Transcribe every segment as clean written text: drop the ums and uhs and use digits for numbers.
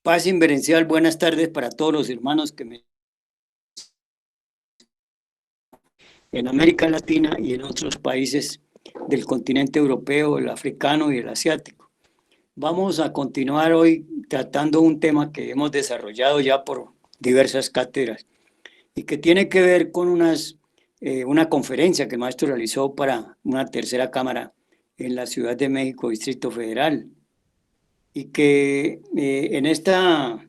Paz inverencial, buenas tardes para todos los hermanos en América Latina y en otros países del continente europeo, el africano y el asiático. Vamos a continuar hoy tratando un tema que hemos desarrollado ya por diversas cátedras y que tiene que ver con una conferencia que el maestro realizó para una tercera cámara en la Ciudad de México, Distrito Federal, y que en esta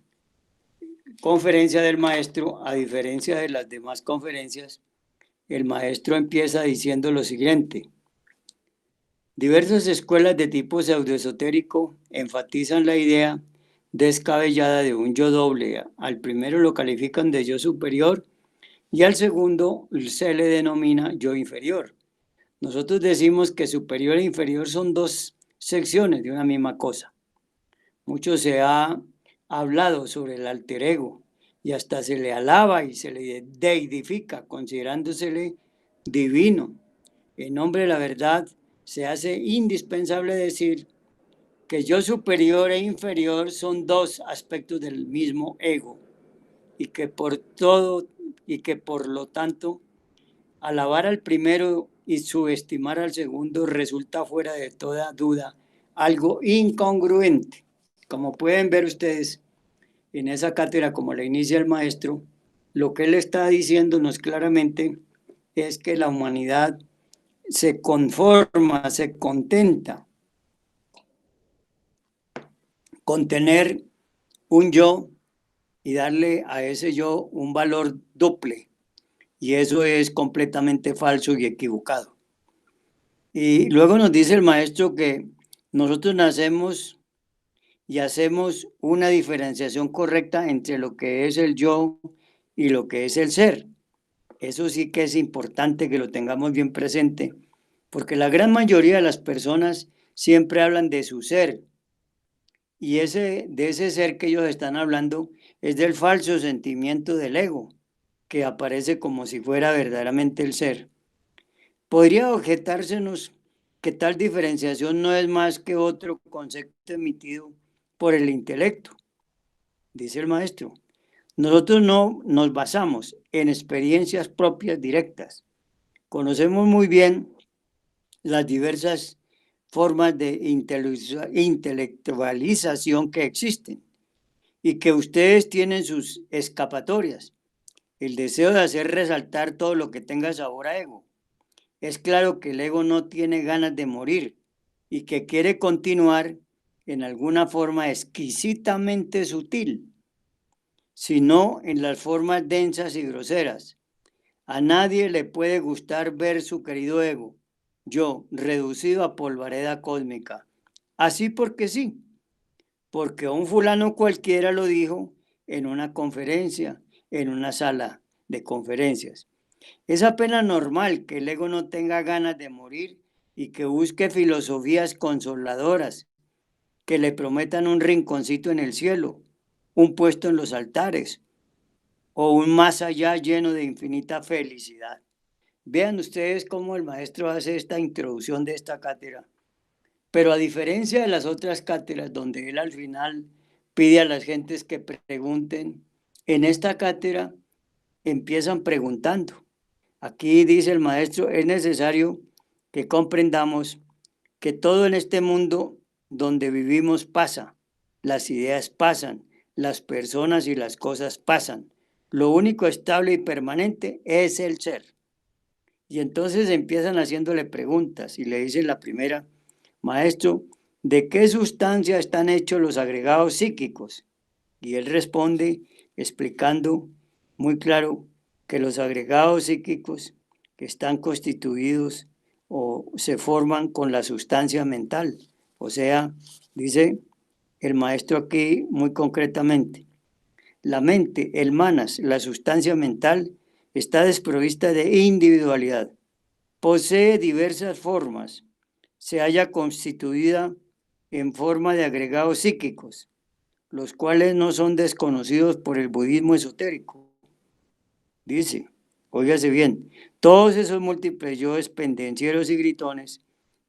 conferencia del maestro, a diferencia de las demás conferencias, el maestro empieza diciendo lo siguiente: diversas escuelas de tipo pseudoesotérico enfatizan la idea descabellada de un yo doble. Al primero lo califican de yo superior y al segundo se le denomina yo inferior. Nosotros decimos que superior e inferior son dos secciones de una misma cosa. Mucho se ha hablado sobre el alter ego y hasta se le alaba y se le deidifica, considerándosele divino. En nombre de la verdad, se hace indispensable decir que yo superior e inferior son dos aspectos del mismo ego y que por lo tanto alabar al primero y subestimar al segundo resulta fuera de toda duda algo incongruente. Como pueden ver ustedes en esa cátedra, como la inicia el maestro, lo que él está diciéndonos claramente es que la humanidad se conforma, se contenta con tener un yo y darle a ese yo un valor doble. Y eso es completamente falso y equivocado. Y luego nos dice el maestro que nosotros nacemos y hacemos una diferenciación correcta entre lo que es el yo y lo que es el ser. Eso sí que es importante que lo tengamos bien presente, porque la gran mayoría de las personas siempre hablan de su ser, y de ese ser que ellos están hablando es del falso sentimiento del ego, que aparece como si fuera verdaderamente el ser. Podría objetársenos que tal diferenciación no es más que otro concepto emitido por el intelecto, dice el maestro. Nosotros no nos basamos en experiencias propias directas. Conocemos muy bien las diversas formas de intelectualización que existen y que ustedes tienen sus escapatorias. El deseo de hacer resaltar todo lo que tenga sabor a ego. Es claro que el ego no tiene ganas de morir y que quiere continuar en alguna forma exquisitamente sutil, sino en las formas densas y groseras. A nadie le puede gustar ver su querido ego, yo, reducido a polvareda cósmica. Así porque sí, porque un fulano cualquiera lo dijo en una conferencia, en una sala de conferencias. Es apenas normal que el ego no tenga ganas de morir y que busque filosofías consoladoras, que le prometan un rinconcito en el cielo, un puesto en los altares o un más allá lleno de infinita felicidad. Vean ustedes cómo el maestro hace esta introducción de esta cátedra. Pero a diferencia de las otras cátedras donde él al final pide a las gentes que pregunten, en esta cátedra empiezan preguntando. Aquí dice el maestro, es necesario que comprendamos que todo en este mundo donde vivimos pasa, las ideas pasan, las personas y las cosas pasan. Lo único estable y permanente es el ser. Y entonces empiezan haciéndole preguntas y le dicen la primera: maestro, ¿de qué sustancia están hechos los agregados psíquicos? Y él responde explicando muy claro que los agregados psíquicos que están constituidos o se forman con la sustancia mental. O sea, dice el maestro aquí muy concretamente, la mente, el manas, la sustancia mental, está desprovista de individualidad. Posee diversas formas. Se halla constituida en forma de agregados psíquicos, los cuales no son desconocidos por el budismo esotérico. Dice, óigase bien, todos esos múltiples yoes pendencieros y gritones,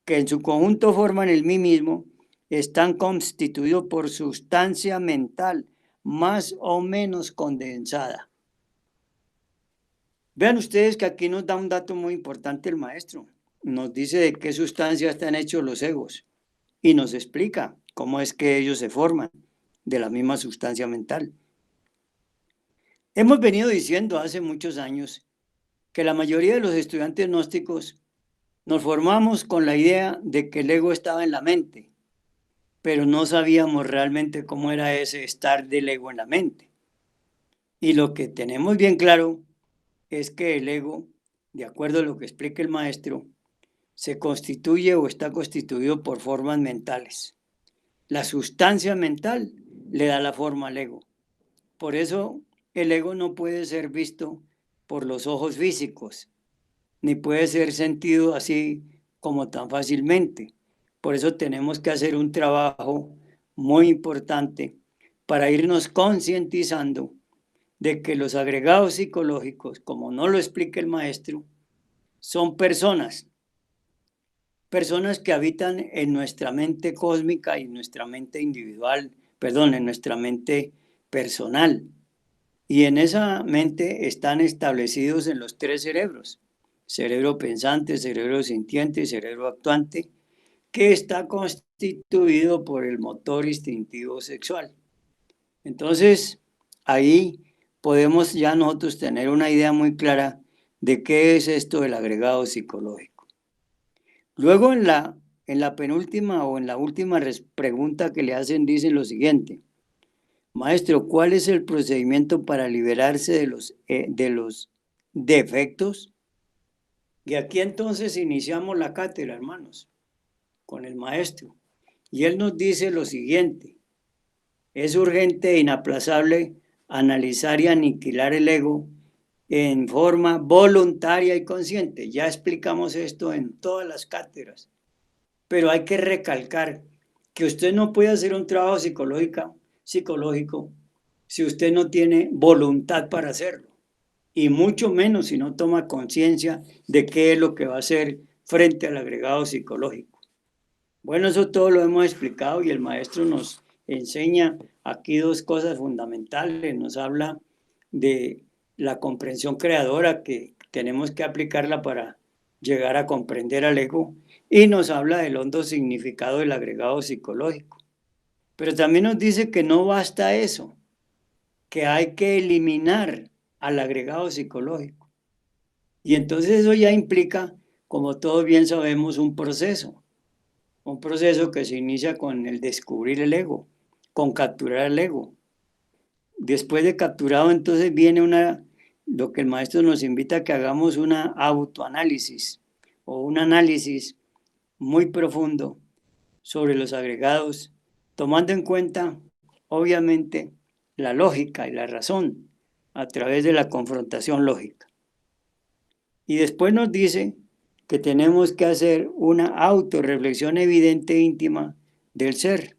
que en su conjunto forman el mí mismo, están constituidos por sustancia mental, más o menos condensada. Vean ustedes que aquí nos da un dato muy importante el maestro. Nos dice de qué sustancias están hechos los egos y nos explica cómo es que ellos se forman de la misma sustancia mental. Hemos venido diciendo hace muchos años que la mayoría de los estudiantes gnósticos nos formamos con la idea de que el ego estaba en la mente, pero no sabíamos realmente cómo era ese estar del ego en la mente. Y lo que tenemos bien claro es que el ego, de acuerdo a lo que explica el maestro, se constituye o está constituido por formas mentales. La sustancia mental le da la forma al ego. Por eso el ego no puede ser visto por los ojos físicos, ni puede ser sentido así como tan fácilmente. Por eso tenemos que hacer un trabajo muy importante para irnos concientizando de que los agregados psicológicos, como no lo explica el maestro, son personas que habitan en nuestra mente cósmica y nuestra mente individual, perdón, en nuestra mente personal. Y en esa mente están establecidos en los tres cerebros: cerebro pensante, cerebro sintiente y cerebro actuante, que está constituido por el motor instintivo sexual. Entonces, ahí podemos ya nosotros tener una idea muy clara de qué es esto del agregado psicológico. Luego en la penúltima o en la última pregunta que le hacen, dicen lo siguiente: maestro, ¿cuál es el procedimiento para liberarse de los defectos? Y aquí entonces iniciamos la cátedra, hermanos, con el maestro. Y él nos dice lo siguiente: es urgente e inaplazable analizar y aniquilar el ego en forma voluntaria y consciente. Ya explicamos esto en todas las cátedras, pero hay que recalcar que usted no puede hacer un trabajo psicológico si usted no tiene voluntad para hacerlo, y mucho menos si no toma conciencia de qué es lo que va a hacer frente al agregado psicológico. Bueno, eso todo lo hemos explicado y el maestro nos enseña aquí dos cosas fundamentales. Nos habla de la comprensión creadora, que tenemos que aplicarla para llegar a comprender al ego, y nos habla del hondo significado del agregado psicológico. Pero también nos dice que no basta eso, que hay que eliminar al agregado psicológico. Y entonces eso ya implica, como todos bien sabemos, un proceso que se inicia con el descubrir el ego, con capturar el ego. Después de capturado, entonces viene lo que el maestro nos invita a que hagamos una autoanálisis o un análisis muy profundo sobre los agregados, tomando en cuenta, obviamente, la lógica y la razón a través de la confrontación lógica. Y después nos dice que tenemos que hacer una autorreflexión evidente e íntima del ser.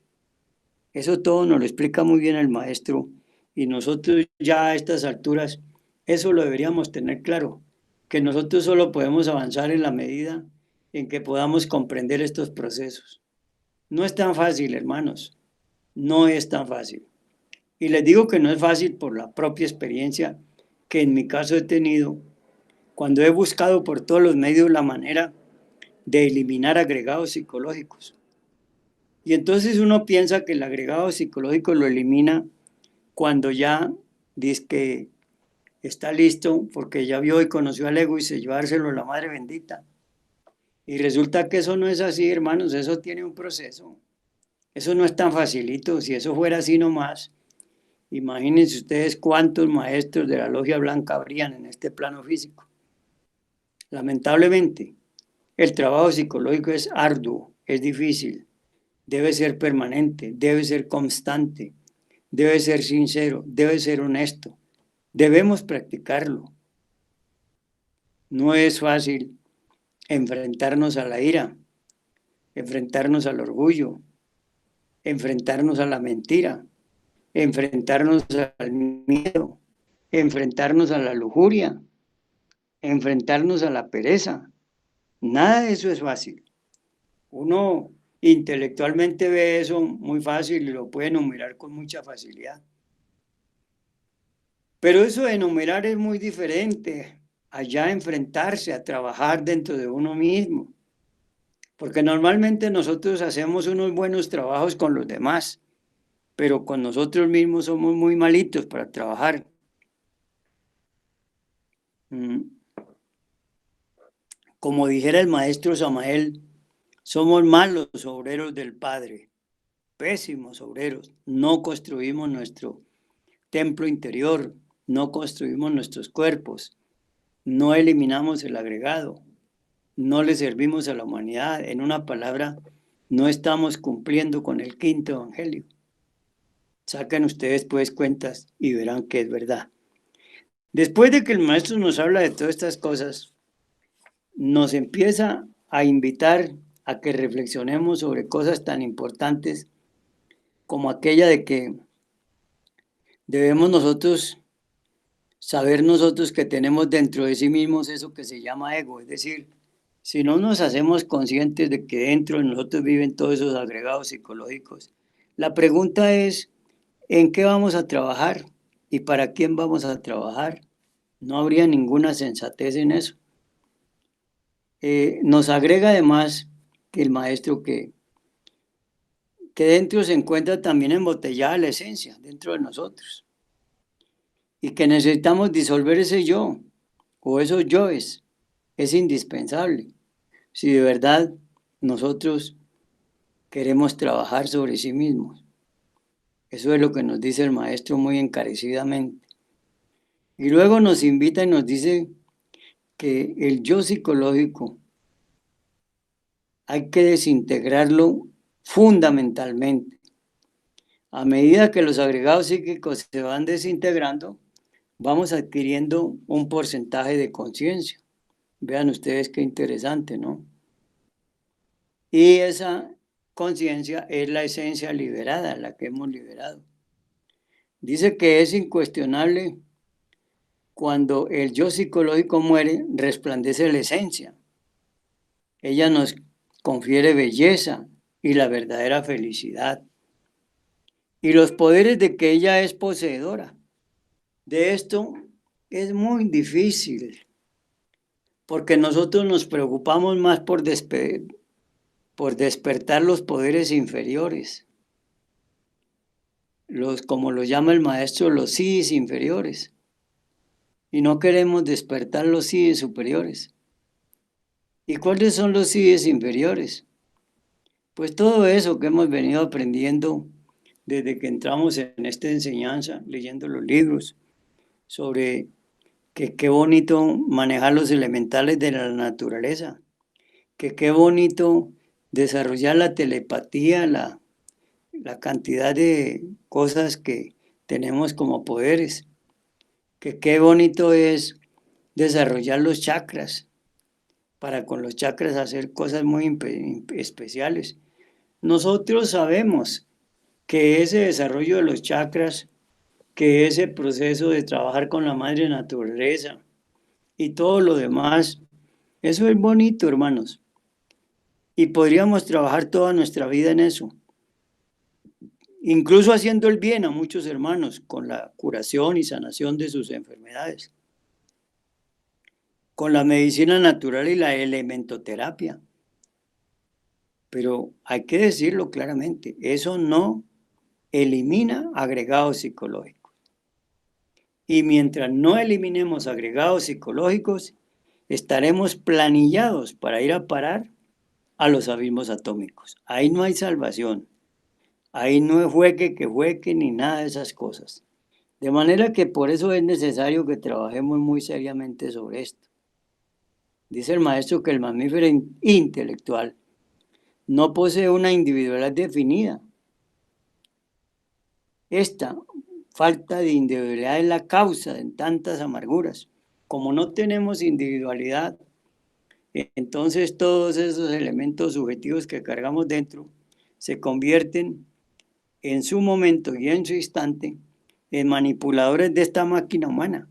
Eso todo nos lo explica muy bien el maestro, y nosotros ya a estas alturas eso lo deberíamos tener claro, que nosotros solo podemos avanzar en la medida en que podamos comprender estos procesos. No es tan fácil, hermanos, no es tan fácil. Y les digo que no es fácil por la propia experiencia que en mi caso he tenido cuando he buscado por todos los medios la manera de eliminar agregados psicológicos. Y entonces uno piensa que el agregado psicológico lo elimina cuando ya dice que está listo porque ya vio y conoció al ego y se llevárselo a la Madre Bendita. Y resulta que eso no es así, hermanos, eso tiene un proceso. Eso no es tan facilito. Si eso fuera así nomás, imagínense ustedes cuántos maestros de la Logia Blanca habrían en este plano físico. Lamentablemente, el trabajo psicológico es arduo, es difícil, debe ser permanente, debe ser constante, debe ser sincero, debe ser honesto. Debemos practicarlo. No es fácil enfrentarnos a la ira, enfrentarnos al orgullo, enfrentarnos a la mentira, enfrentarnos al miedo, enfrentarnos a la lujuria, enfrentarnos a la pereza. Nada de eso es fácil. Uno intelectualmente ve eso muy fácil y lo puede enumerar con mucha facilidad. Pero eso de enumerar es muy diferente, allá enfrentarse a trabajar dentro de uno mismo, porque normalmente nosotros hacemos unos buenos trabajos con los demás, pero con nosotros mismos somos muy malitos para trabajar. Mm, Como dijera el maestro Samael, somos malos obreros del Padre, pésimos obreros. No construimos nuestro templo interior, no construimos nuestros cuerpos, no eliminamos el agregado, no le servimos a la humanidad. En una palabra, no estamos cumpliendo con el quinto evangelio. Saquen ustedes pues cuentas y verán que es verdad. Después de que el maestro nos habla de todas estas cosas, nos empieza a invitar a que reflexionemos sobre cosas tan importantes como aquella de que debemos nosotros saber nosotros que tenemos dentro de sí mismos eso que se llama ego, es decir, si no nos hacemos conscientes de que dentro de nosotros viven todos esos agregados psicológicos, la pregunta es, ¿en qué vamos a trabajar? ¿Y para quién vamos a trabajar? No habría ninguna sensatez en eso. Nos agrega además que el maestro que dentro se encuentra también embotellada la esencia dentro de nosotros y que necesitamos disolver ese yo o esos yoes. Es indispensable si de verdad nosotros queremos trabajar sobre sí mismos. Eso es lo que nos dice el maestro muy encarecidamente. Y luego nos invita y nos dice que el yo psicológico hay que desintegrarlo fundamentalmente. A medida que los agregados psíquicos se van desintegrando, vamos adquiriendo un porcentaje de conciencia. Vean ustedes qué interesante, ¿no? Y esa conciencia es la esencia liberada, la que hemos liberado. Dice que es incuestionable cuando el yo psicológico muere, resplandece la esencia. Ella nos confiere belleza y la verdadera felicidad. Y los poderes de que ella es poseedora. De esto es muy difícil, porque nosotros nos preocupamos más por despertar los poderes inferiores, como lo llama el maestro, los síes inferiores, y no queremos despertar los síes superiores. ¿Y cuáles son los síes inferiores? Pues todo eso que hemos venido aprendiendo desde que entramos en esta enseñanza, leyendo los libros, sobre que qué bonito manejar los elementales de la naturaleza, que qué bonito desarrollar la telepatía, la cantidad de cosas que tenemos como poderes, que qué bonito es desarrollar los chakras, para con los chakras hacer cosas muy especiales. Nosotros sabemos que ese desarrollo de los chakras, que ese proceso de trabajar con la madre naturaleza y todo lo demás, eso es bonito, hermanos. Y podríamos trabajar toda nuestra vida en eso. Incluso haciendo el bien a muchos hermanos con la curación y sanación de sus enfermedades, con la medicina natural y la elementoterapia. Pero hay que decirlo claramente, eso no elimina agregados psicológicos. Y mientras no eliminemos agregados psicológicos, estaremos planillados para ir a parar a los abismos atómicos. Ahí no hay salvación. Ahí no es jueque ni nada de esas cosas. De manera que por eso es necesario que trabajemos muy seriamente sobre esto. Dice el maestro que el mamífero intelectual no posee una individualidad definida. Esta falta de individualidad es la causa de tantas amarguras. Como no tenemos individualidad, entonces todos esos elementos subjetivos que cargamos dentro se convierten en su momento y en su instante en manipuladores de esta máquina humana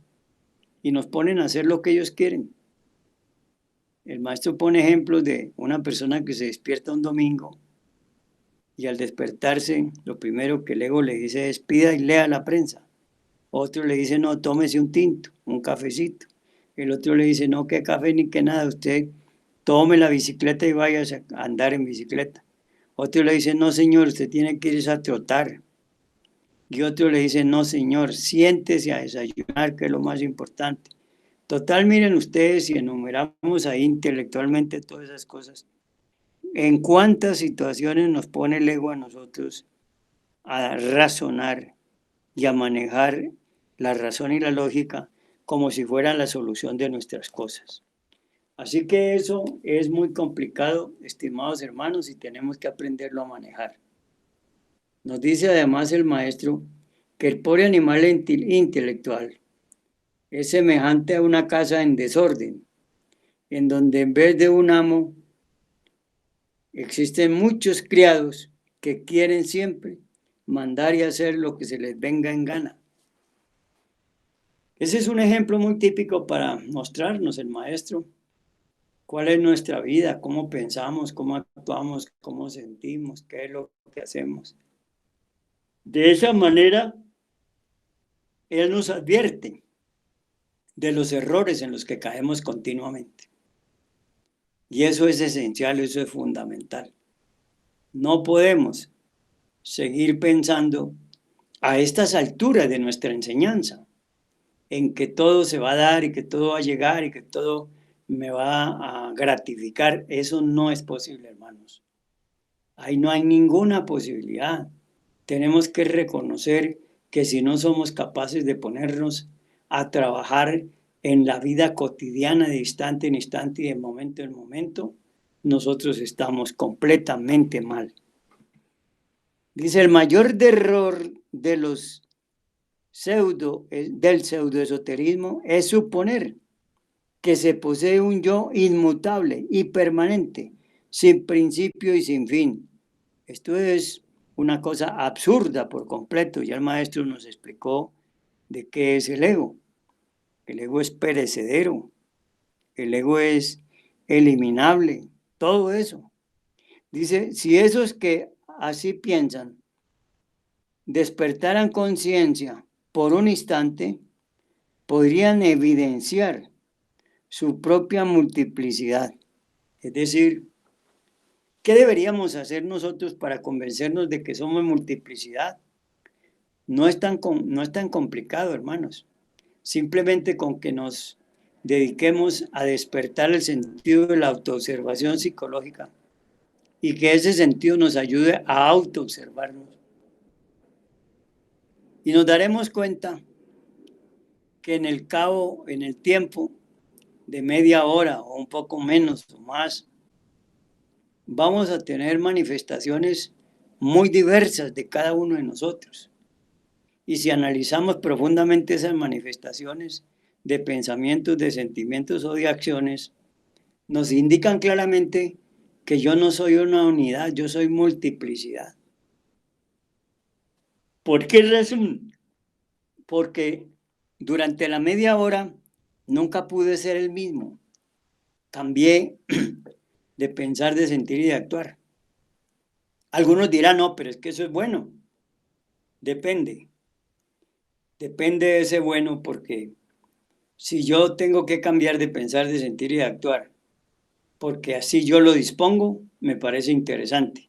y nos ponen a hacer lo que ellos quieren. El maestro pone ejemplos de una persona que se despierta un domingo y al despertarse lo primero que el ego le dice es pida y lea la prensa. Otro le dice, no, tómese un tinto, un cafecito. El otro le dice, no, que café ni que nada, usted tome la bicicleta y vaya a andar en bicicleta. Otro le dice, no, señor, usted tiene que irse a trotar. Y otro le dice, no, señor, siéntese a desayunar, que es lo más importante. Total, miren ustedes, si enumeramos ahí intelectualmente todas esas cosas, ¿en cuántas situaciones nos pone el ego a nosotros a razonar y a manejar la razón y la lógica como si fueran la solución de nuestras cosas? Así que eso es muy complicado, estimados hermanos, y tenemos que aprenderlo a manejar. Nos dice además el maestro que el pobre animal intelectual es semejante a una casa en desorden, en donde en vez de un amo existen muchos criados que quieren siempre mandar y hacer lo que se les venga en gana. Ese es un ejemplo muy típico para mostrarnos el maestro cuál es nuestra vida, cómo pensamos, cómo actuamos, cómo sentimos, qué es lo que hacemos. De esa manera, él nos advierte de los errores en los que caemos continuamente. Y eso es esencial, eso es fundamental. No podemos seguir pensando a estas alturas de nuestra enseñanza en que todo se va a dar y que todo va a llegar y que todo me va a gratificar. Eso no es posible, hermanos. Ahí no hay ninguna posibilidad. Tenemos que reconocer que si no somos capaces de ponernos a trabajar en la vida cotidiana de instante en instante y de momento en momento, nosotros estamos completamente mal. Dice, el mayor error de los del pseudoesoterismo es suponer que se posee un yo inmutable y permanente, sin principio y sin fin. Esto es una cosa absurda por completo. Ya el maestro nos explicó de qué es el ego. El ego es perecedero, el ego es eliminable, todo eso. Dice, si esos que así piensan despertaran conciencia por un instante, podrían evidenciar su propia multiplicidad. Es decir, ¿qué deberíamos hacer nosotros para convencernos de que somos multiplicidad? No es tan complicado, hermanos. Simplemente con que nos dediquemos a despertar el sentido de la autoobservación psicológica y que ese sentido nos ayude a autoobservarnos. Y nos daremos cuenta que en el tiempo de media hora o un poco menos o más, vamos a tener manifestaciones muy diversas de cada uno de nosotros. Y si analizamos profundamente esas manifestaciones de pensamientos, de sentimientos o de acciones, nos indican claramente que yo no soy una unidad, yo soy multiplicidad. ¿Por qué razón? Porque durante la media hora nunca pude ser el mismo. Cambié de pensar, de sentir y de actuar. Algunos dirán, no, pero es que eso es bueno. Depende. Depende de ese bueno porque si yo tengo que cambiar de pensar, de sentir y de actuar, porque así yo lo dispongo, me parece interesante.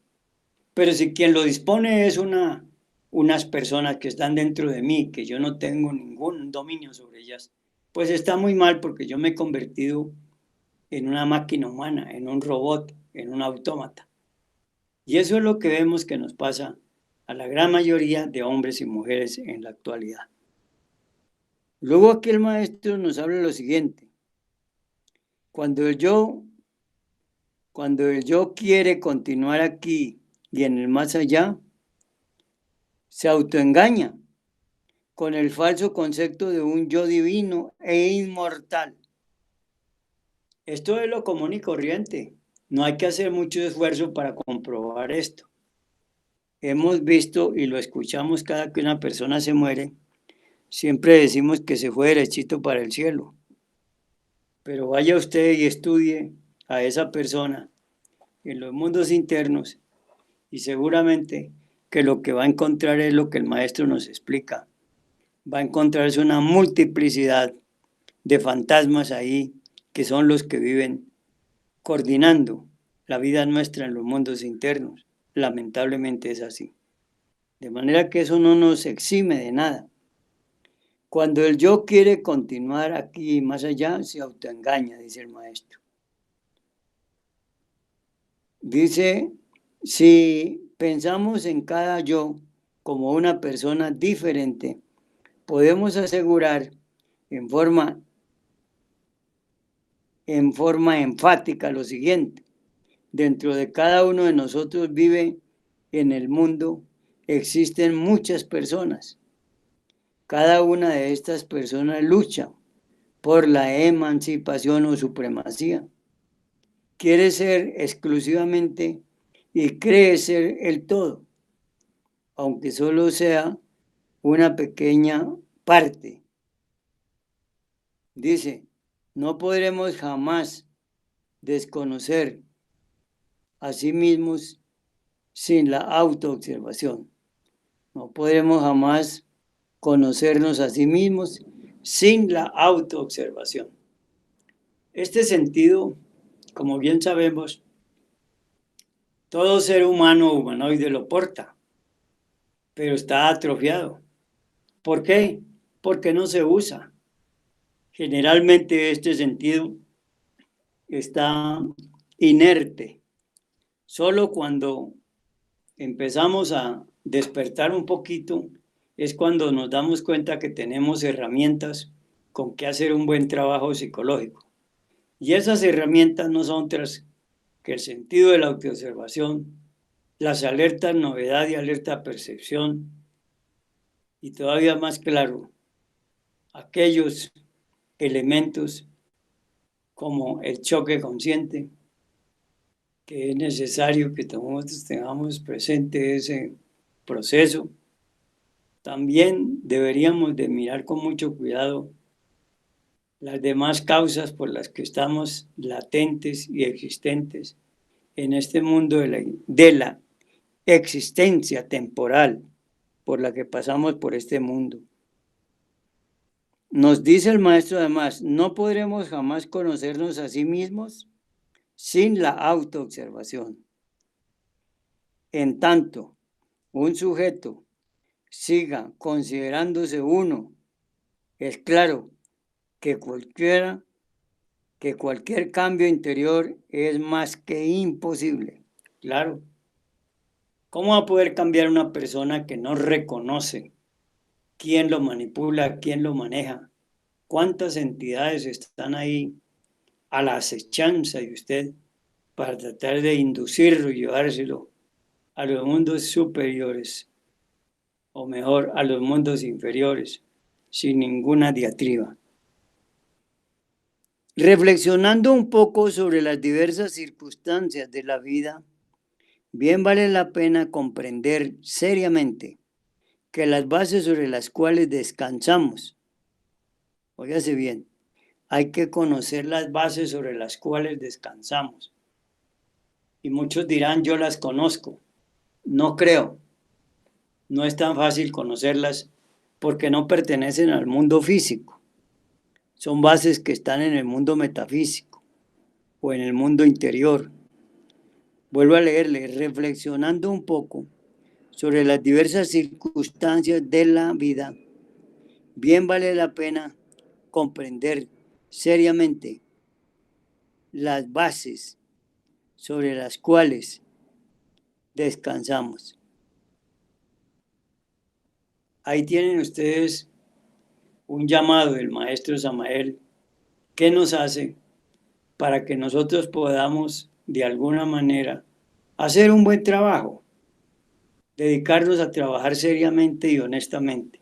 Pero si quien lo dispone es unas personas que están dentro de mí, que yo no tengo ningún dominio sobre ellas, pues está muy mal porque yo me he convertido en una máquina humana, en un robot, en un autómata. Y eso es lo que vemos que nos pasa a la gran mayoría de hombres y mujeres en la actualidad. Luego aquí el maestro nos habla lo siguiente. Cuando el yo quiere continuar aquí y en el más allá, se autoengaña con el falso concepto de un yo divino e inmortal. Esto es lo común y corriente. No hay que hacer mucho esfuerzo para comprobar esto. Hemos visto y lo escuchamos cada que una persona se muere, siempre decimos que se fue derechito para el cielo. Pero vaya usted y estudie a esa persona en los mundos internos y seguramente que lo que va a encontrar es lo que el maestro nos explica, va a encontrarse una multiplicidad de fantasmas ahí que son los que viven coordinando la vida nuestra en los mundos internos. Lamentablemente es así. De manera que eso no nos exime de nada. Cuando el yo quiere continuar aquí y más allá, se autoengaña, dice el maestro. Dice, si pensamos en cada yo como una persona diferente, podemos asegurar en forma enfática lo siguiente: dentro de cada uno de nosotros vive en el mundo, existen muchas personas. Cada una de estas personas lucha por la emancipación o supremacía. Quiere ser exclusivamente y cree ser el todo, aunque solo sea una pequeña parte. Dice, no podremos jamás desconocer a sí mismos sin la autoobservación. No podremos jamás conocernos a sí mismos sin la autoobservación. Este sentido, como bien sabemos, todo ser humano o humanoide lo porta, pero está atrofiado. ¿Por qué? Porque no se usa. Generalmente este sentido está inerte. Solo cuando empezamos a despertar un poquito es cuando nos damos cuenta que tenemos herramientas con que hacer un buen trabajo psicológico. Y esas herramientas no son otras que el sentido de la autoobservación, las alertas novedad y alerta percepción, y todavía más claro, aquellos elementos como el choque consciente, que es necesario que todos tengamos presente ese proceso. También deberíamos de mirar con mucho cuidado las demás causas por las que estamos latentes y existentes en este mundo de la existencia temporal por la que pasamos por este mundo. Nos dice el maestro además, no podremos jamás conocernos a sí mismos sin la autoobservación. En tanto, un sujeto siga considerándose uno, es claro que cualquier cambio interior es más que imposible. Claro. ¿Cómo va a poder cambiar una persona que no reconoce quién lo manipula, quién lo maneja? ¿Cuántas entidades están ahí a la acechanza de usted para tratar de inducirlo y llevárselo a los mundos superiores, o mejor, a los mundos inferiores, sin ninguna diatriba? Reflexionando un poco sobre las diversas circunstancias de la vida, bien vale la pena comprender seriamente que las bases sobre las cuales descansamos, óigase bien, hay que conocer las bases sobre las cuales descansamos. Y muchos dirán, yo las conozco. No creo. No es tan fácil conocerlas porque no pertenecen al mundo físico. Son bases que están en el mundo metafísico o en el mundo interior. Vuelvo a leerle, reflexionando un poco sobre las diversas circunstancias de la vida, bien vale la pena comprender seriamente las bases sobre las cuales descansamos. Ahí tienen ustedes un llamado del maestro Samael que nos hace para que nosotros podamos de alguna manera hacer un buen trabajo, dedicarnos a trabajar seriamente y honestamente.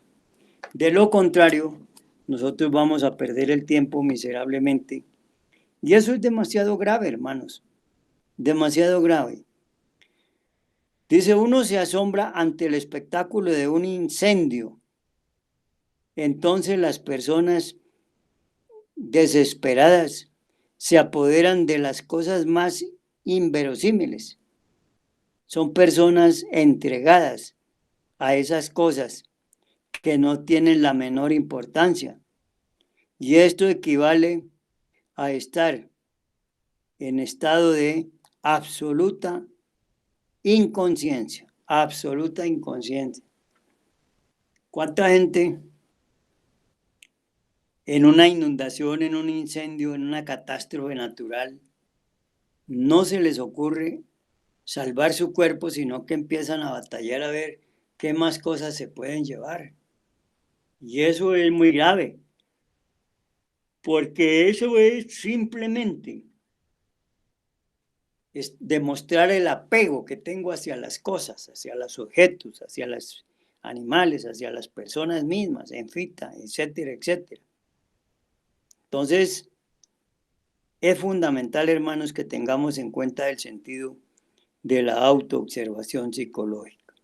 De lo contrario, nosotros vamos a perder el tiempo miserablemente. Y eso es demasiado grave, hermanos, demasiado grave. Dice, uno se asombra ante el espectáculo de un incendio. Entonces las personas desesperadas se apoderan de las cosas más inverosímiles. Son personas entregadas a esas cosas que no tienen la menor importancia. Y esto equivale a estar en estado de absoluta inconsciencia, absoluta inconsciencia. ¿Cuánta gente en una inundación, en un incendio, en una catástrofe natural, no se les ocurre salvar su cuerpo, sino que empiezan a batallar a ver qué más cosas se pueden llevar? Y eso es muy grave, porque eso es simplemente es demostrar el apego que tengo hacia las cosas, hacia los objetos, hacia los animales, hacia las personas mismas, en fin, etcétera, etcétera. Entonces, es fundamental, hermanos, que tengamos en cuenta el sentido de la autoobservación psicológica.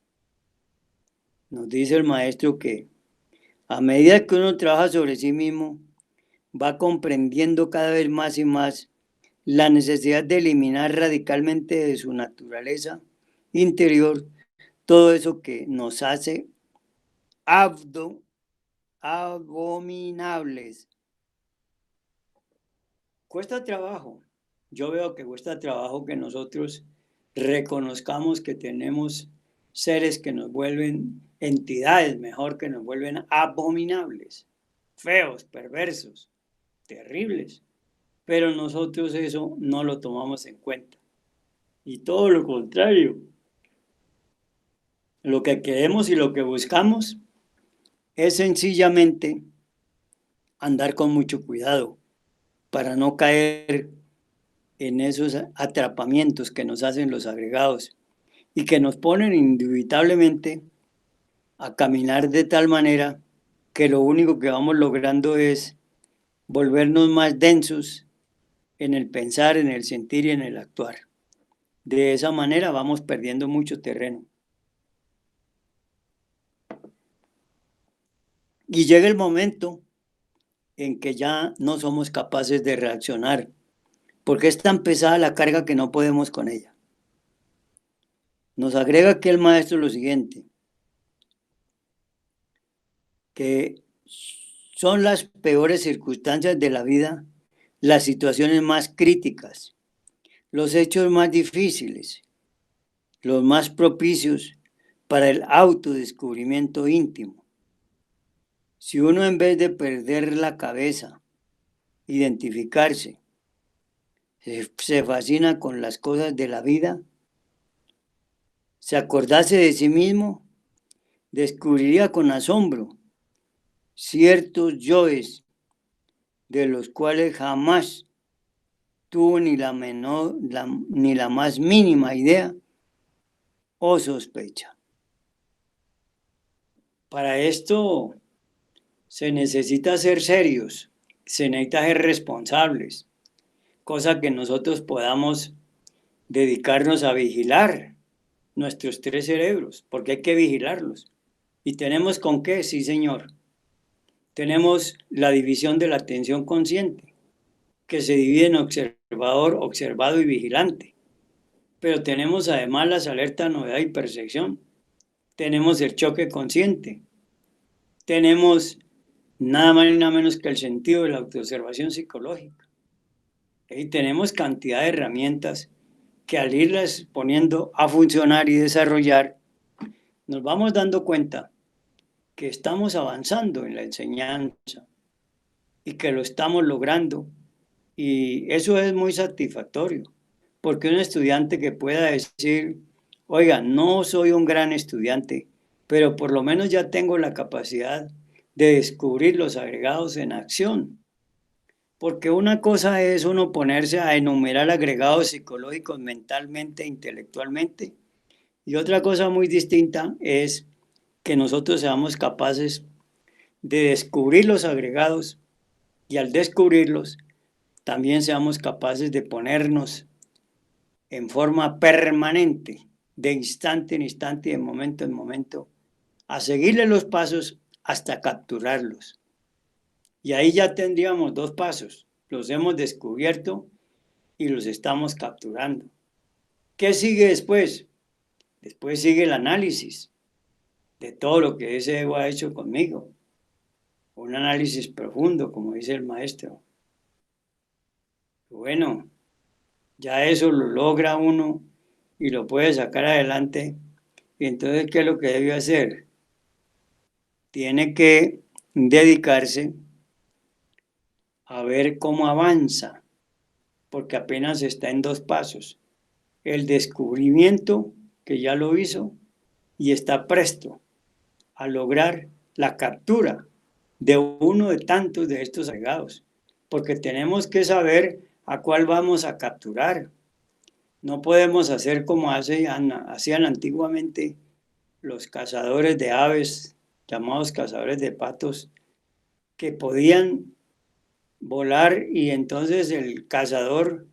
Nos dice el maestro que a medida que uno trabaja sobre sí mismo, va comprendiendo cada vez más y más la necesidad de eliminar radicalmente de su naturaleza interior todo eso que nos hace abominables. Cuesta trabajo. Yo veo que cuesta trabajo que nosotros reconozcamos que tenemos seres que nos vuelven, entidades mejor, que nos vuelven abominables, feos, perversos, terribles. Pero nosotros eso no lo tomamos en cuenta. Y todo lo contrario. Lo que queremos y lo que buscamos es sencillamente andar con mucho cuidado para no caer en esos atrapamientos que nos hacen los agregados y que nos ponen indubitablemente a caminar de tal manera que lo único que vamos logrando es volvernos más densos en el pensar, en el sentir y en el actuar. De esa manera vamos perdiendo mucho terreno. Y llega el momento en que ya no somos capaces de reaccionar, porque es tan pesada la carga que no podemos con ella. Nos agrega aquí el maestro lo siguiente, que son las peores circunstancias de la vida, las situaciones más críticas, los hechos más difíciles, los más propicios para el autodescubrimiento íntimo. Si uno, en vez de perder la cabeza, identificarse, se fascina con las cosas de la vida, se acordase de sí mismo, descubriría con asombro ciertos yoes de los cuales jamás tuvo ni la más mínima idea o sospecha. Para esto se necesita ser serios, se necesita ser responsables, cosa que nosotros podamos dedicarnos a vigilar nuestros 3 cerebros, porque hay que vigilarlos. ¿Y tenemos con qué? Sí, señor. Tenemos la división de la atención consciente, que se divide en observador, observado y vigilante. Pero tenemos además las alertas, novedad y percepción. Tenemos el choque consciente. Tenemos nada más ni nada menos que el sentido de la autoobservación psicológica. Y tenemos cantidad de herramientas que al irlas poniendo a funcionar y desarrollar, nos vamos dando cuenta que estamos avanzando en la enseñanza y que lo estamos logrando. Y eso es muy satisfactorio, porque un estudiante que pueda decir, oiga, no soy un gran estudiante, pero por lo menos ya tengo la capacidad de descubrir los agregados en acción. Porque una cosa es uno ponerse a enumerar agregados psicológicos mentalmente e intelectualmente, y otra cosa muy distinta es que nosotros seamos capaces de descubrir los agregados y al descubrirlos también seamos capaces de ponernos en forma permanente, de instante en instante y de momento en momento, a seguirle los pasos hasta capturarlos. Y ahí ya tendríamos 2 pasos, los hemos descubierto y los estamos capturando. ¿Qué sigue después? Después sigue el análisis. de todo lo que ese ego ha hecho conmigo. Un análisis profundo, como dice el maestro. Bueno, ya eso lo logra uno y lo puede sacar adelante. Y entonces, ¿qué es lo que debe hacer? Tiene que dedicarse a ver cómo avanza, porque apenas está en 2 pasos. El descubrimiento, que ya lo hizo, y está presto a lograr la captura de uno de tantos de estos agregados, porque tenemos que saber a cuál vamos a capturar. No podemos hacer como hacían antiguamente los cazadores de aves, llamados cazadores de patos, que podían volar y entonces el cazador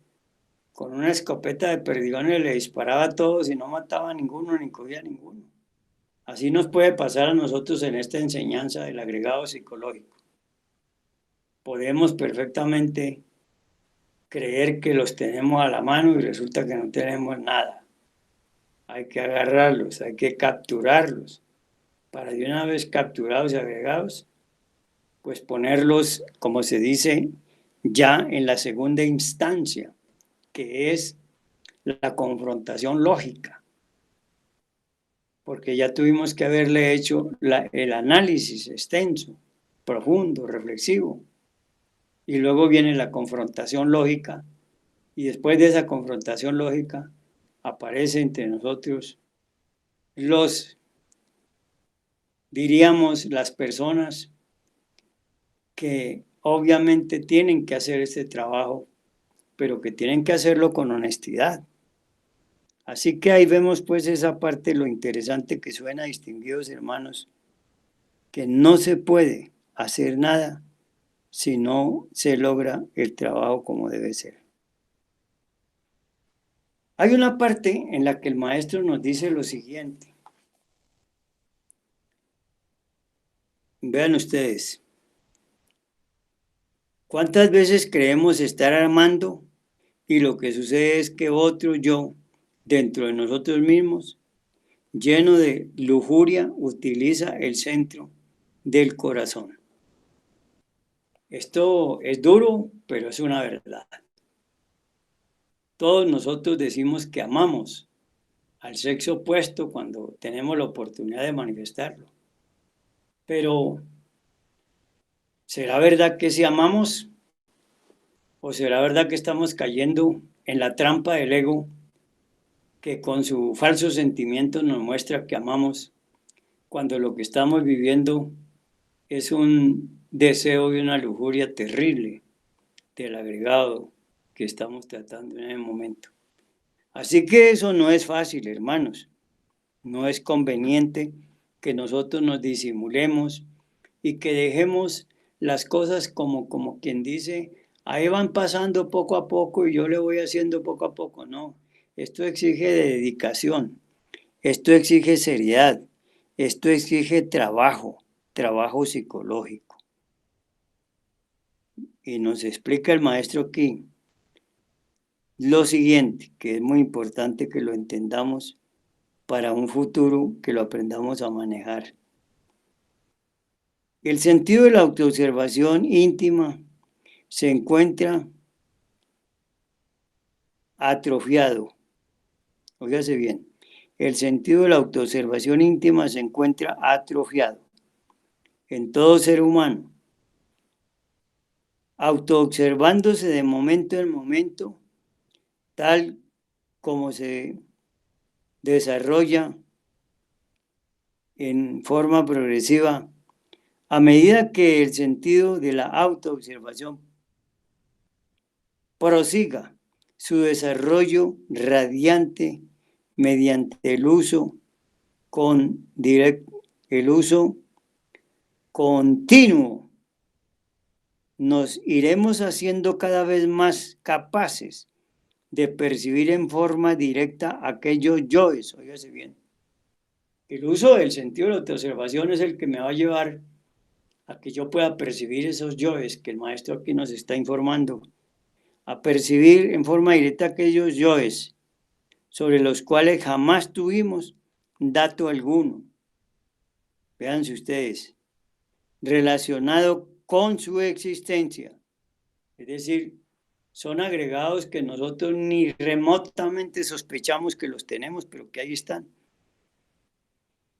con una escopeta de perdigones le disparaba a todos y no mataba a ninguno ni cogía a ninguno. Así nos puede pasar a nosotros en esta enseñanza del agregado psicológico. Podemos perfectamente creer que los tenemos a la mano y resulta que no tenemos nada. Hay que agarrarlos, hay que capturarlos. Para de una vez capturados y agregados, pues ponerlos, como se dice, ya en la segunda instancia, que es la confrontación lógica, porque ya tuvimos que haberle hecho el análisis extenso, profundo, reflexivo, y luego viene la confrontación lógica, y después de esa confrontación lógica aparece entre nosotros diríamos, las personas que obviamente tienen que hacer este trabajo, pero que tienen que hacerlo con honestidad. Así que ahí vemos pues esa parte, lo interesante que suena, distinguidos hermanos, que no se puede hacer nada si no se logra el trabajo como debe ser. Hay una parte en la que el maestro nos dice lo siguiente. Vean ustedes, ¿cuántas veces creemos estar amando y lo que sucede es que otro yo, dentro de nosotros mismos, lleno de lujuria, utiliza el centro del corazón? Esto es duro, pero es una verdad. Todos nosotros decimos que amamos al sexo opuesto cuando tenemos la oportunidad de manifestarlo. Pero, ¿será verdad que sí amamos? ¿O será verdad que estamos cayendo en la trampa del ego que con su falso sentimiento nos muestra que amamos cuando lo que estamos viviendo es un deseo y una lujuria terrible del agregado que estamos tratando en el momento? Así que eso no es fácil, hermanos. No es conveniente que nosotros nos disimulemos y que dejemos las cosas como quien dice, ahí van pasando poco a poco y yo le voy haciendo poco a poco. No, esto exige dedicación, esto exige seriedad, esto exige trabajo, trabajo psicológico. Y nos explica el maestro aquí lo siguiente, que es muy importante que lo entendamos para un futuro que lo aprendamos a manejar. El sentido de la autoobservación íntima se encuentra atrofiado. Óigase bien, el sentido de la autoobservación íntima se encuentra atrofiado en todo ser humano, autoobservándose de momento en momento, tal como se desarrolla en forma progresiva a medida que el sentido de la autoobservación prosiga su desarrollo radiante mediante el uso continuo. Nos iremos haciendo cada vez más capaces de percibir en forma directa aquellos yoes. Óigase bien. El uso del sentido de la autoobservación es el que me va a llevar a que yo pueda percibir esos yoes que el maestro aquí nos está informando, a percibir en forma directa aquellos yoes sobre los cuales jamás tuvimos dato alguno, véanse ustedes, relacionado con su existencia. Es decir, son agregados que nosotros ni remotamente sospechamos que los tenemos, pero que ahí están.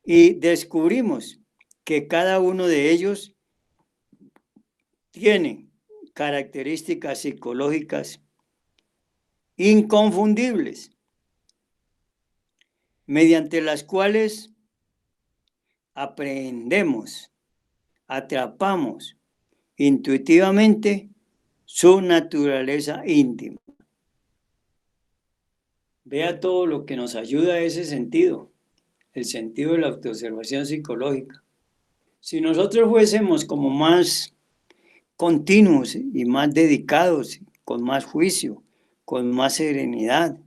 Y descubrimos que cada uno de ellos tiene características psicológicas inconfundibles, mediante las cuales aprendemos, atrapamos intuitivamente su naturaleza íntima. Vea todo lo que nos ayuda a ese sentido, el sentido de la autoobservación psicológica. Si nosotros fuésemos como más continuos y más dedicados, con más juicio, con más serenidad,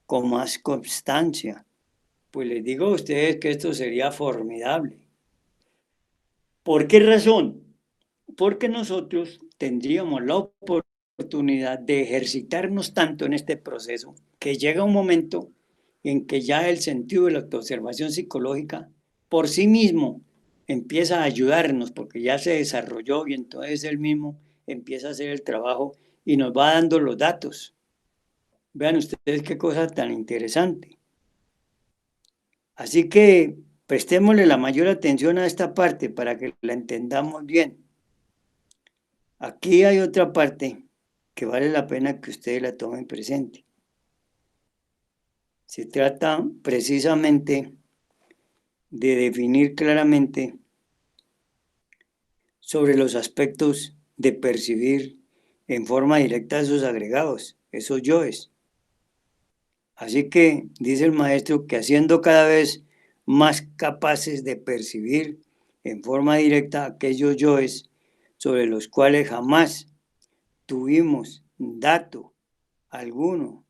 con más constancia, pues les digo a ustedes que esto sería formidable. ¿Por qué razón? Porque nosotros tendríamos la oportunidad de ejercitarnos tanto en este proceso que llega un momento en que ya el sentido de la autoobservación psicológica por sí mismo empieza a ayudarnos porque ya se desarrolló y entonces él mismo empieza a hacer el trabajo y nos va dando los datos. Vean ustedes qué cosa tan interesante. Así que prestémosle la mayor atención a esta parte para que la entendamos bien. Aquí hay otra parte que vale la pena que ustedes la tomen presente. Se trata precisamente de definir claramente sobre los aspectos de percibir en forma directa esos agregados, esos yoes. Así que dice el maestro que haciendo cada vez más capaces de percibir en forma directa aquellos yoes sobre los cuales jamás tuvimos dato alguno.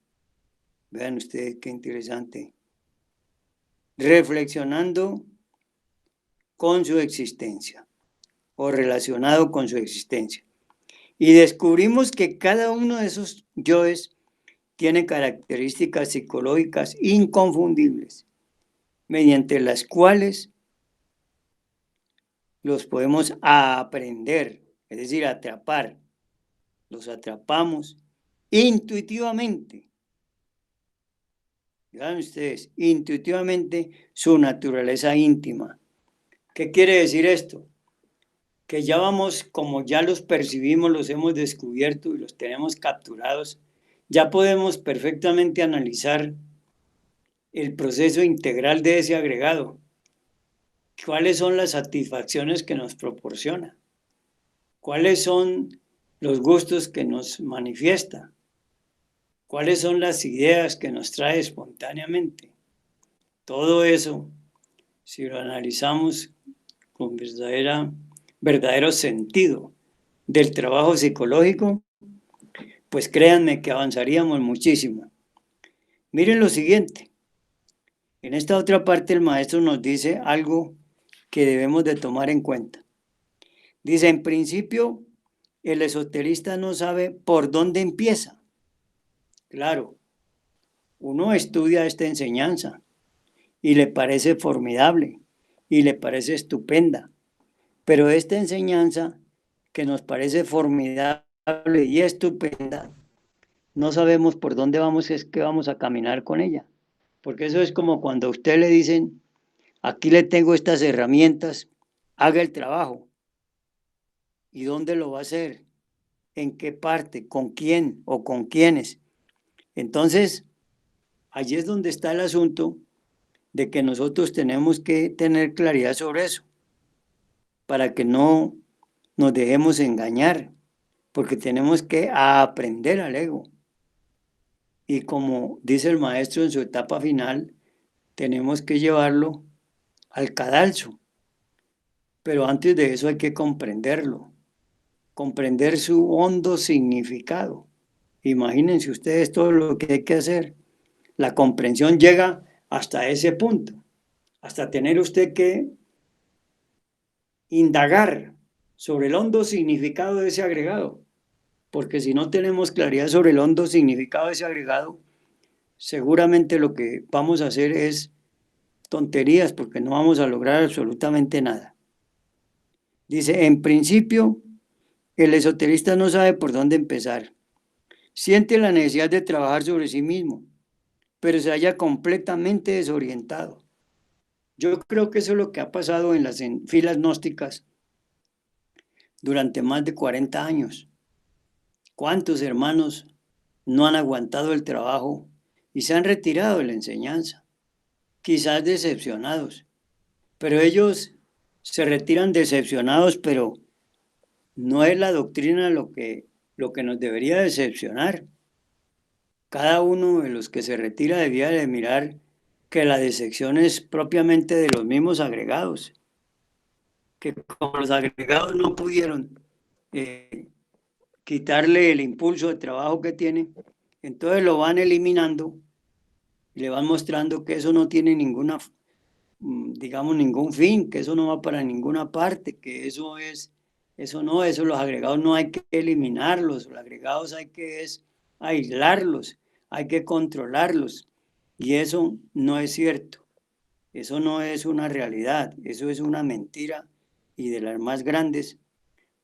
Vean ustedes qué interesante. Reflexionando con su existencia o relacionado con su existencia. Y descubrimos que cada uno de esos yoes tiene características psicológicas inconfundibles, mediante las cuales los podemos aprender, es decir, atrapar. Los atrapamos intuitivamente. Vean ustedes, intuitivamente su naturaleza íntima. ¿Qué quiere decir esto? Que ya vamos, como ya los percibimos, los hemos descubierto y los tenemos capturados, ya podemos perfectamente analizar el proceso integral de ese agregado. ¿Cuáles son las satisfacciones que nos proporciona? ¿Cuáles son los gustos que nos manifiesta? ¿Cuáles son las ideas que nos trae espontáneamente? Todo eso, si lo analizamos con verdadero sentido del trabajo psicológico, pues créanme que avanzaríamos muchísimo. Miren lo siguiente. En esta otra parte el maestro nos dice algo que debemos de tomar en cuenta. Dice, en principio, el esoterista no sabe por dónde empieza. Claro, uno estudia esta enseñanza y le parece formidable y le parece estupenda, pero esta enseñanza que nos parece formidable y estupenda, no sabemos por dónde vamos, es que vamos a caminar con ella, porque eso es como cuando a usted le dicen, aquí le tengo estas herramientas, haga el trabajo. ¿Y dónde lo va a hacer? ¿En qué parte? ¿Con quién o con quiénes? Entonces, allí es donde está el asunto de que nosotros tenemos que tener claridad sobre eso, para que no nos dejemos engañar, porque tenemos que aprender al ego. Y como dice el maestro en su etapa final, tenemos que llevarlo al cadalso. Pero antes de eso hay que comprenderlo, comprender su hondo significado. Imagínense ustedes todo lo que hay que hacer. La comprensión llega hasta ese punto, hasta tener usted que indagar sobre el hondo significado de ese agregado, porque si no tenemos claridad sobre el hondo significado de ese agregado, seguramente lo que vamos a hacer es tonterías porque no vamos a lograr absolutamente nada. Dice, en principio, el esoterista no sabe por dónde empezar. Siente la necesidad de trabajar sobre sí mismo, pero se halla completamente desorientado. Yo creo que eso es lo que ha pasado en las filas gnósticas durante más de 40 años. ¿Cuántos hermanos no han aguantado el trabajo y se han retirado de la enseñanza? Quizás decepcionados, pero ellos se retiran decepcionados, pero no es la doctrina lo que nos debería decepcionar. Cada uno de los que se retira debía de mirar que la decepción es propiamente de los mismos agregados, que como los agregados no pudieron quitarle el impulso de trabajo que tiene, entonces lo van eliminando y le van mostrando que eso no tiene ninguna, digamos, ningún fin, que eso no va para ninguna parte, que eso los agregados no hay que eliminarlos, los agregados hay que aislarlos, hay que controlarlos, y eso no es cierto, eso no es una realidad, eso es una mentira y de las más grandes,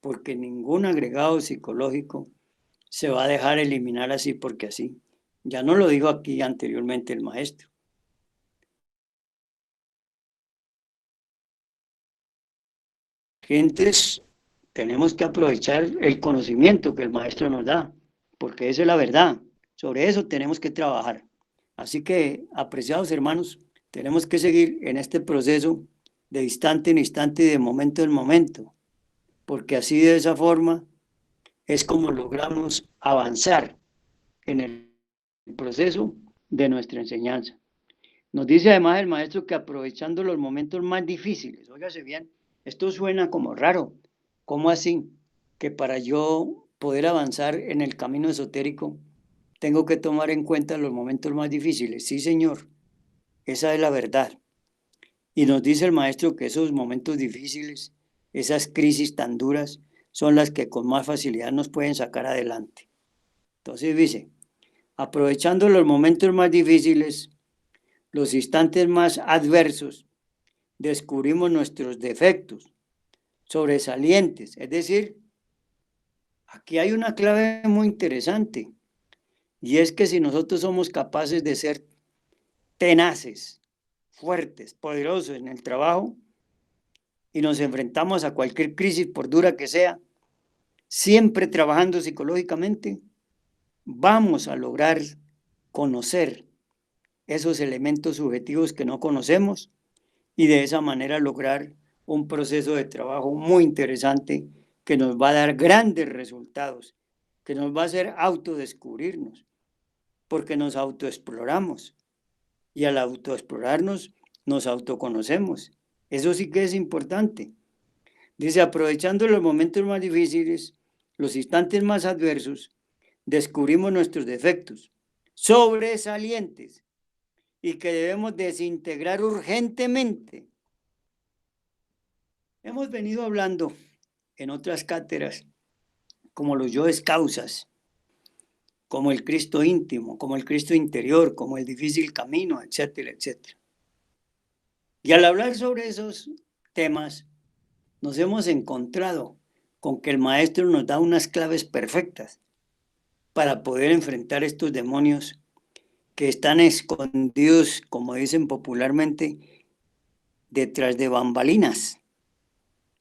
porque ningún agregado psicológico se va a dejar eliminar así porque así. Ya no lo dijo aquí anteriormente el maestro. Gentes, tenemos que aprovechar el conocimiento que el maestro nos da, porque esa es la verdad. Sobre eso tenemos que trabajar. Así que, apreciados hermanos, tenemos que seguir en este proceso de instante en instante y de momento en momento, porque así de esa forma es como logramos avanzar en el proceso de nuestra enseñanza. Nos dice además el maestro que aprovechando los momentos más difíciles, óigase bien, esto suena como raro, ¿cómo así? Que para yo poder avanzar en el camino esotérico tengo que tomar en cuenta los momentos más difíciles. Sí, señor, esa es la verdad. Y nos dice el maestro que esos momentos difíciles, esas crisis tan duras, son las que con más facilidad nos pueden sacar adelante. Entonces dice, aprovechando los momentos más difíciles, los instantes más adversos, descubrimos nuestros defectos sobresalientes. Es decir, aquí hay una clave muy interesante, y es que si nosotros somos capaces de ser tenaces, fuertes, poderosos en el trabajo, y nos enfrentamos a cualquier crisis, por dura que sea, siempre trabajando psicológicamente, vamos a lograr conocer esos elementos subjetivos que no conocemos y de esa manera lograr un proceso de trabajo muy interesante que nos va a dar grandes resultados, que nos va a hacer autodescubrirnos, porque nos autoexploramos y al autoexplorarnos nos autoconocemos. Eso sí que es importante. Dice, aprovechando los momentos más difíciles, los instantes más adversos, descubrimos nuestros defectos sobresalientes y que debemos desintegrar urgentemente. Hemos venido hablando en otras cátedras como los yoes causas, como el Cristo íntimo, como el Cristo interior, como el difícil camino, etcétera, etcétera. Y al hablar sobre esos temas, nos hemos encontrado con que el maestro nos da unas claves perfectas para poder enfrentar estos demonios que están escondidos, como dicen popularmente, detrás de bambalinas.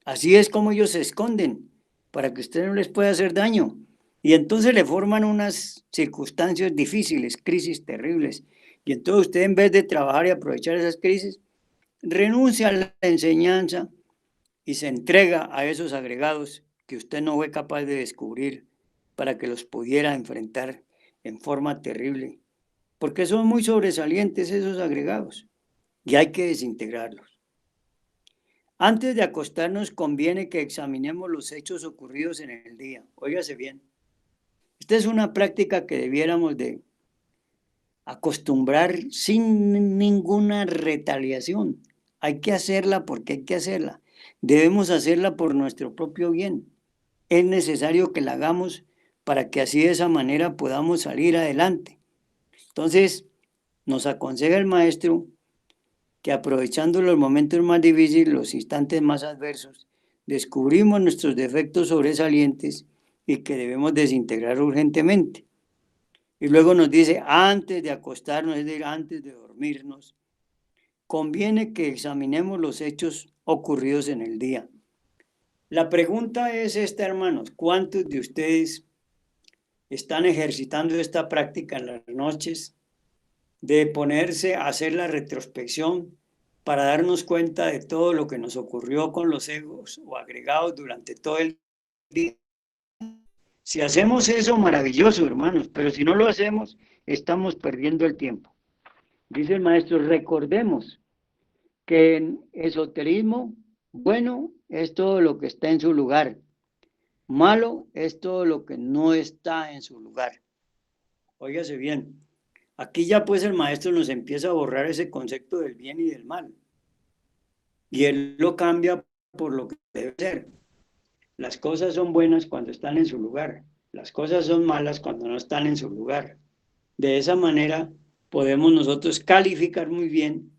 Así es como ellos se esconden, para que usted no les pueda hacer daño. Y entonces le forman unas circunstancias difíciles, crisis terribles. Y entonces usted, en vez de trabajar y aprovechar esas crisis, renuncia a la enseñanza y se entrega a esos agregados que usted no fue capaz de descubrir para que los pudiera enfrentar en forma terrible. Porque son muy sobresalientes esos agregados y hay que desintegrarlos. Antes de acostarnos conviene que examinemos los hechos ocurridos en el día. Óigase bien. Esta es una práctica que debiéramos de acostumbrar sin ninguna retaliación. Hay que hacerla porque hay que hacerla. Debemos hacerla por nuestro propio bien. Es necesario que la hagamos para que así de esa manera podamos salir adelante. Entonces, nos aconseja el maestro que aprovechando los momentos más difíciles, los instantes más adversos, descubrimos nuestros defectos sobresalientes y que debemos desintegrar urgentemente. Y luego nos dice, antes de acostarnos, es decir, antes de dormirnos, conviene que examinemos los hechos ocurridos en el día. La pregunta es esta, hermanos, ¿cuántos de ustedes están ejercitando esta práctica en las noches de ponerse a hacer la retrospección para darnos cuenta de todo lo que nos ocurrió con los egos o agregados durante todo el día? Si hacemos eso, maravilloso, hermanos, pero si no lo hacemos, estamos perdiendo el tiempo. Dice el maestro, recordemos que en esoterismo, bueno es todo lo que está en su lugar, malo es todo lo que no está en su lugar. Óigase bien, aquí ya pues el maestro nos empieza a borrar ese concepto del bien y del mal. Y él lo cambia por lo que debe ser. Las cosas son buenas cuando están en su lugar. Las cosas son malas cuando no están en su lugar. De esa manera podemos nosotros calificar muy bien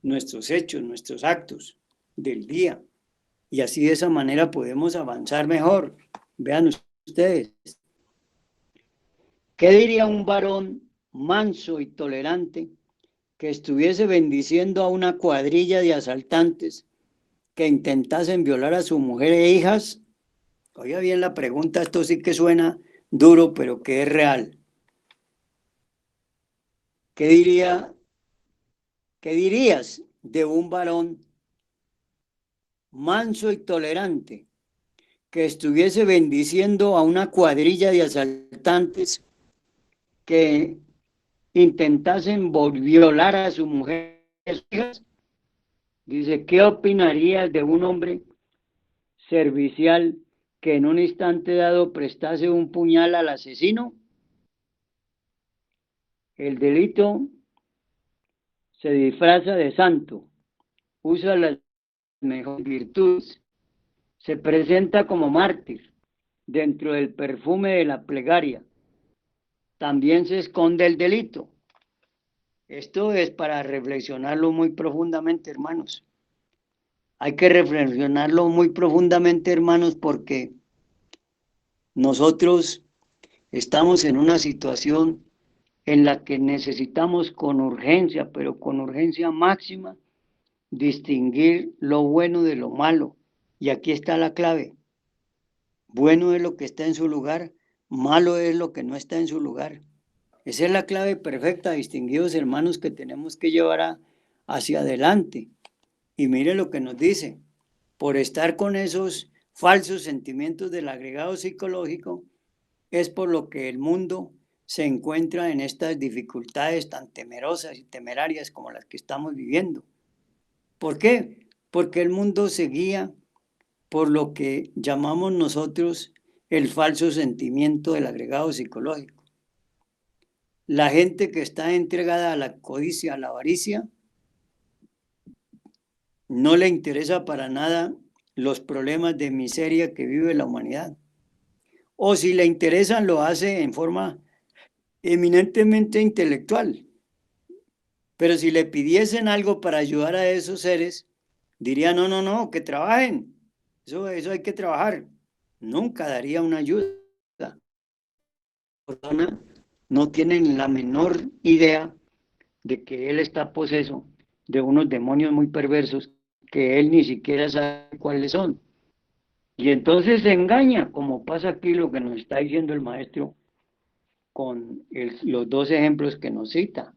nuestros hechos, nuestros actos del día. Y así de esa manera podemos avanzar mejor. Vean ustedes. ¿Qué diría un varón manso y tolerante que estuviese bendiciendo a una cuadrilla de asaltantes que intentasen violar a su mujer e hijas? Oiga bien la pregunta, esto sí que suena duro, pero que es real. ¿Qué dirías de un varón manso y tolerante que estuviese bendiciendo a una cuadrilla de asaltantes que intentasen violar a su mujer y a sus hijas? Dice, ¿qué opinarías de un hombre servicial que en un instante dado prestase un puñal al asesino? El delito se disfraza de santo, usa las mejores virtudes, se presenta como mártir dentro del perfume de la plegaria. También se esconde el delito. Esto es para reflexionarlo muy profundamente, hermanos. Hay que reflexionarlo muy profundamente, hermanos, porque nosotros estamos en una situación en la que necesitamos con urgencia, pero con urgencia máxima, distinguir lo bueno de lo malo. Y aquí está la clave. Bueno es lo que está en su lugar, malo es lo que no está en su lugar. Esa es la clave perfecta, distinguidos hermanos, que tenemos que llevar hacia adelante. Y mire lo que nos dice, por estar con esos falsos sentimientos del agregado psicológico, es por lo que el mundo se encuentra en estas dificultades tan temerosas y temerarias como las que estamos viviendo. ¿Por qué? Porque el mundo se guía por lo que llamamos nosotros el falso sentimiento del agregado psicológico. La gente que está entregada a la codicia, a la avaricia, no le interesa para nada los problemas de miseria que vive la humanidad. O si le interesan, lo hace en forma eminentemente intelectual. Pero si le pidiesen algo para ayudar a esos seres, diría, no, no, no, que trabajen. Eso hay que trabajar. Nunca daría una ayuda. No tienen la menor idea de que él está poseso de unos demonios muy perversos que él ni siquiera sabe cuáles son. Y entonces se engaña, como pasa aquí lo que nos está diciendo el maestro con los dos ejemplos que nos cita.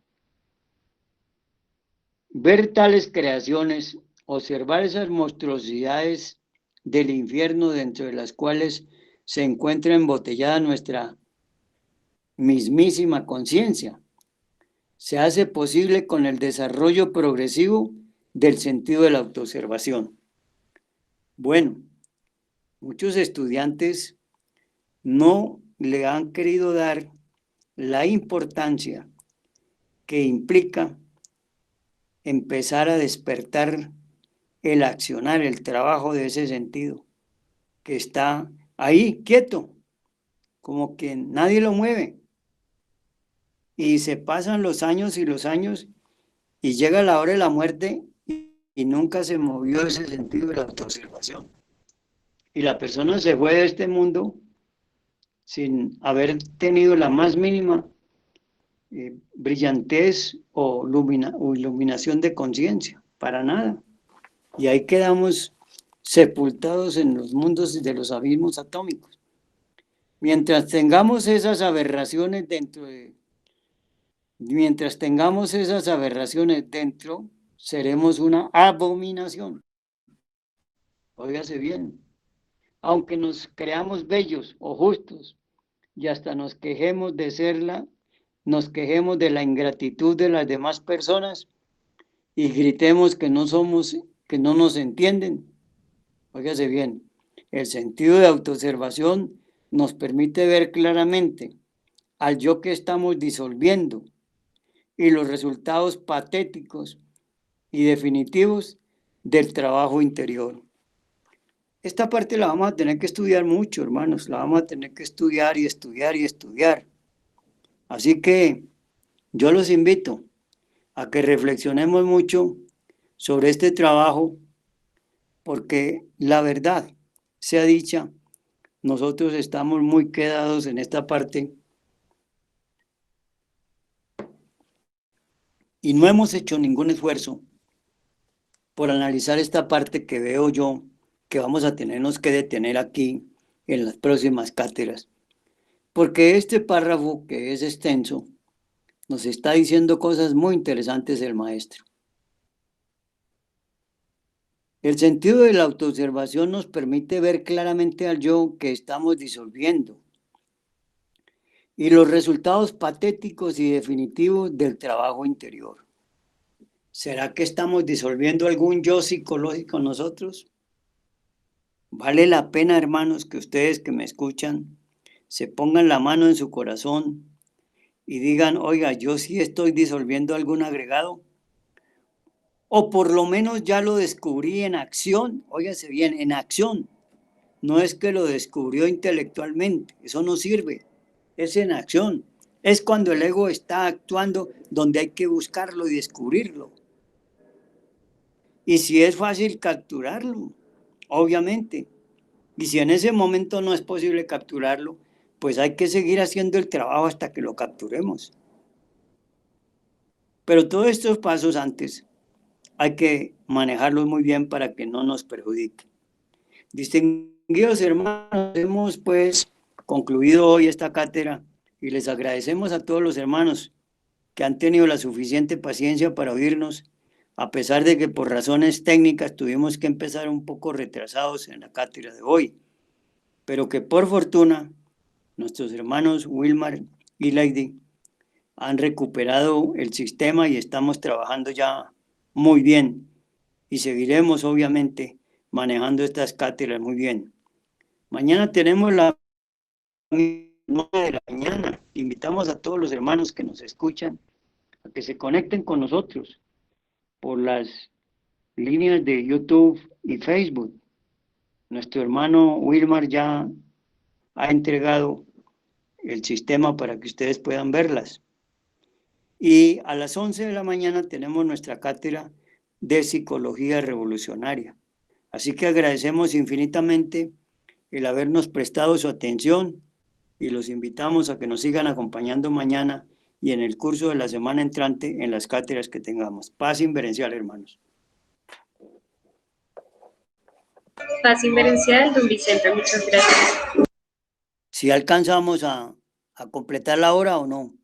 Ver tales creaciones, observar esas monstruosidades del infierno dentro de las cuales se encuentra embotellada nuestra mismísima conciencia, se hace posible con el desarrollo progresivo del sentido de la autoobservación. Bueno, muchos estudiantes no le han querido dar la importancia que implica empezar a despertar el accionar, el trabajo de ese sentido, que está ahí quieto, como que nadie lo mueve. Y se pasan los años y y llega la hora de la muerte y nunca se movió ese sentido de la autoobservación. Y la persona se fue de este mundo sin haber tenido la más mínima brillantez o iluminación de conciencia, para nada. Y ahí quedamos sepultados en los mundos de los abismos atómicos. Mientras tengamos esas aberraciones dentro, seremos una abominación. Óigase bien. Aunque nos creamos bellos o justos y hasta nos quejemos de la ingratitud de las demás personas y gritemos que no nos entienden. Óigase bien, el sentido de autoobservación nos permite ver claramente al yo que estamos disolviendo y los resultados patéticos y definitivos del trabajo interior. Esta parte la vamos a tener que estudiar mucho, hermanos, la vamos a tener que estudiar y estudiar y estudiar. Así que yo los invito a que reflexionemos mucho sobre este trabajo, porque la verdad sea dicha, nosotros estamos muy quedados en esta parte y no hemos hecho ningún esfuerzo por analizar esta parte que veo yo que vamos a tenernos que detener aquí en las próximas cátedras, porque este párrafo, que es extenso, nos está diciendo cosas muy interesantes el maestro. El sentido de la autoobservación nos permite ver claramente al yo que estamos disolviendo y los resultados patéticos y definitivos del trabajo interior. ¿Será que estamos disolviendo algún yo psicológico en nosotros? Vale la pena, hermanos, que ustedes que me escuchan se pongan la mano en su corazón y digan, oiga, yo sí estoy disolviendo algún agregado, o por lo menos ya lo descubrí en acción. Óigase bien, en acción. No es que lo descubrió intelectualmente, eso no sirve, es en acción. Es cuando el ego está actuando donde hay que buscarlo y descubrirlo. Y si es fácil capturarlo, obviamente. Y si en ese momento no es posible capturarlo, pues hay que seguir haciendo el trabajo hasta que lo capturemos. Pero todos estos pasos antes hay que manejarlos muy bien para que no nos perjudiquen. Distinguidos hermanos, hemos pues concluido hoy esta cátedra y les agradecemos a todos los hermanos que han tenido la suficiente paciencia para oírnos, a pesar de que por razones técnicas tuvimos que empezar un poco retrasados en la cátedra de hoy, pero que por fortuna nuestros hermanos Wilmar y Lady han recuperado el sistema y estamos trabajando ya muy bien y seguiremos obviamente manejando estas cátedras muy bien. Mañana tenemos la 9 de la mañana. Invitamos a todos los hermanos que nos escuchan a que se conecten con nosotros por las líneas de YouTube y Facebook. Nuestro hermano Wilmar ya ha entregado el sistema para que ustedes puedan verlas. Y a las 11 de la mañana tenemos nuestra cátedra de Psicología Revolucionaria. Así que agradecemos infinitamente el habernos prestado su atención y los invitamos a que nos sigan acompañando mañana y en el curso de la semana entrante en las cátedras que tengamos. Paz inverencial, hermanos. Paz inverencial, don Vicente, muchas gracias. Si alcanzamos a completar la hora o no.